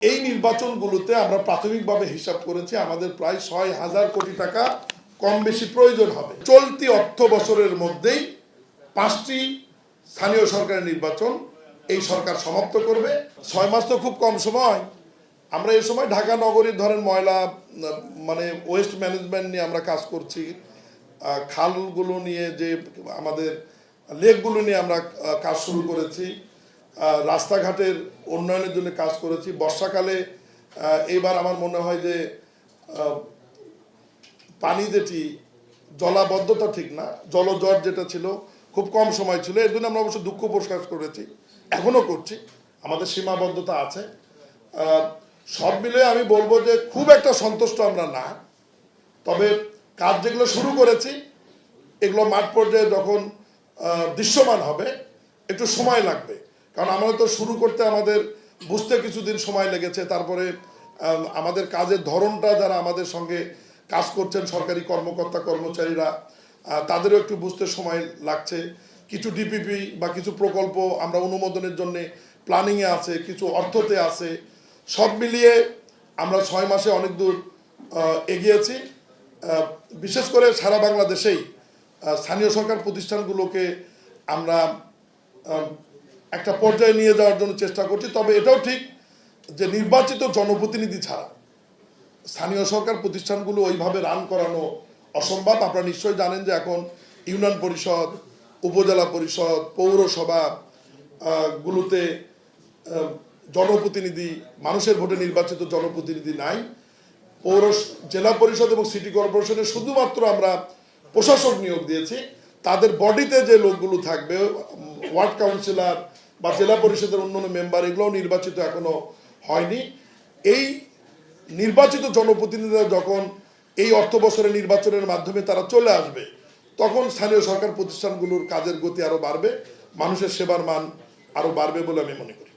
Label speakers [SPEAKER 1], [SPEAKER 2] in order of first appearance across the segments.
[SPEAKER 1] এই নির্বাচনগুলোতে আমরা প্রাথমিকভাবে হিসাব করেছি আমাদের প্রায় ৬,০০০ কোটি টাকা কম বেশি প্রয়োজন হবে। চলতি অর্থ বছরের মধ্যেই ৫টি স্থানীয় সরকারের নির্বাচন এই সরকার সমাপ্ত করবে। ৬ মাস তো খুব কম সময়। আমরা এই সময় ঢাকা নগরীর ধরেন ময়লা ওয়েস্ট ম্যানেজমেন্ট নিয়ে আমরা কাজ করছি, খালগুলো নিয়ে যে আমাদের লেকগুলো নিয়ে আমরা কাজ শুরু করেছি, রাস্তাঘাটের উন্নয়নের জন্য কাজ করেছি। বর্ষাকালে এইবার আমার মনে হয় যে পানি যেটি জলাবদ্ধতা ঠিক না, জলজট যেটা ছিল খুব কম সময় ছিল, এর জন্য আমরা অবশ্য দুঃখ প্রকাশ করেছি, এখনও করছি, আমাদের সীমাবদ্ধতা আছে। সব মিলে আমি বলবো যে খুব একটা সন্তুষ্ট আমরা না, তবে কাজ যেগুলো শুরু করেছি এগুলো মাঠ পর্যায়ে যখন দৃশ্যমান হবে একটু সময় লাগবে, কারণ আমরা তো শুরু করতে আমাদের বুঝতে কিছুদিন সময় লেগেছে। তারপরে আমাদের কাজের ধরনটা যারা আমাদের সঙ্গে কাজ করছেন সরকারি কর্মকর্তা কর্মচারীরা, তাদেরও একটু বুঝতে সময় লাগছে। কিছু ডিপিপি বা কিছু প্রকল্প আমরা অনুমোদনের জন্য প্ল্যানিংয়ে আছে, কিছু অর্থতে আছে। সব মিলিয়ে আমরা ৬ মাসে অনেক দূর এগিয়েছি। বিশেষ করে সারা বাংলাদেশেই স্থানীয় সরকার প্রতিষ্ঠানগুলোকে আমরা একটা পর্যায়ে নিয়ে যাওয়ার জন্য চেষ্টা করছি। তবে এটাও ঠিক যে নির্বাচিত জনপ্রতিনিধি ছাড়া স্থানীয় সরকার প্রতিষ্ঠানগুলো ওইভাবে রান করানো অসম্ভব। আপনারা নিশ্চয়ই জানেন যে এখন ইউনিয়ন পরিষদ, উপজেলা পরিষদ, পৌরসভা গুলোতে জনপ্রতিনিধি, মানুষের ভোটে নির্বাচিত জনপ্রতিনিধি নাই। জেলা পরিষদ এবং সিটি কর্পোরেশনে শুধুমাত্র আমরা প্রশাসক নিয়োগ দিয়েছি। তাদের বডিতে যে লোকগুলো থাকবে, ওয়ার্ড কাউন্সিলর বা জেলা পরিষদের অন্যান্য মেম্বার, এগুলোও নির্বাচিত এখনো হয়নি। এই নির্বাচিত জনপ্রতিনিধিরা যখন এই অর্থ বছরের নির্বাচনের মাধ্যমে তারা চলে আসবে, তখন স্থানীয় সরকার প্রতিষ্ঠানগুলোর কাজের গতি আরো বাড়বে, মানুষের সেবার মান আরো বাড়বে বলে আমি মনে করি।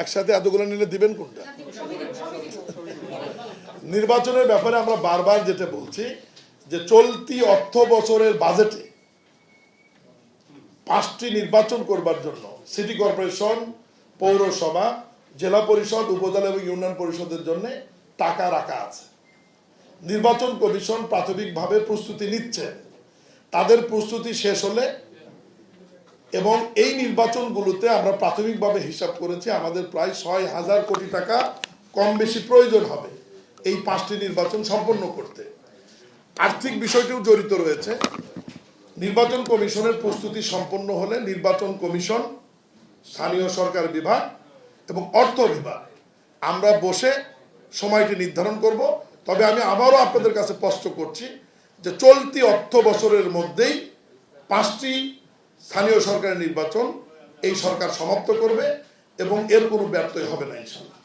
[SPEAKER 1] একসাথে এতগুলো নিলে দিবেন কোনটা? নির্বাচনের ব্যাপারে আমরা বারবার যেটা বলছি যে চলতি অর্থ বছরের বাজেটে 5টি নির্বাচন করবার জন্য সিটি কর্পোরেশন, পৌরসভা, জেলা পরিষদ, উপজেলা এবং ইউনিয়ন পরিষদের জন্য টাকা রাখা আছে। নির্বাচন কমিশন প্রাথমিকভাবে প্রস্তুতি নিচ্ছে। তাদের প্রস্তুতি শেষ হলে এবং এই নির্বাচনগুলোতে আমরা প্রাথমিকভাবে হিসাব করেছি আমাদের প্রায় ৬,০০০ কোটি টাকা কম বেশি প্রয়োজন হবে এই 5টি নির্বাচন সম্পন্ন করতে। আর্থিক বিষয়টিও জড়িত রয়েছে। নির্বাচন কমিশনের প্রস্তুতি সম্পন্ন হলে নির্বাচন কমিশন, স্থানীয় সরকার বিভাগ এবং অর্থ বিভাগ আমরা বসে সময়টি নির্ধারণ করব। তবে আমি আবারও আপনাদের কাছে স্পষ্ট করছি যে চলতি অর্থ বছরের মধ্যেই 5টি স্থানীয় সরকারের নির্বাচন এই সরকার সমাপ্ত করবে এবং এর কোনো ব্যর্থই হবে না ইনশাআল্লাহ।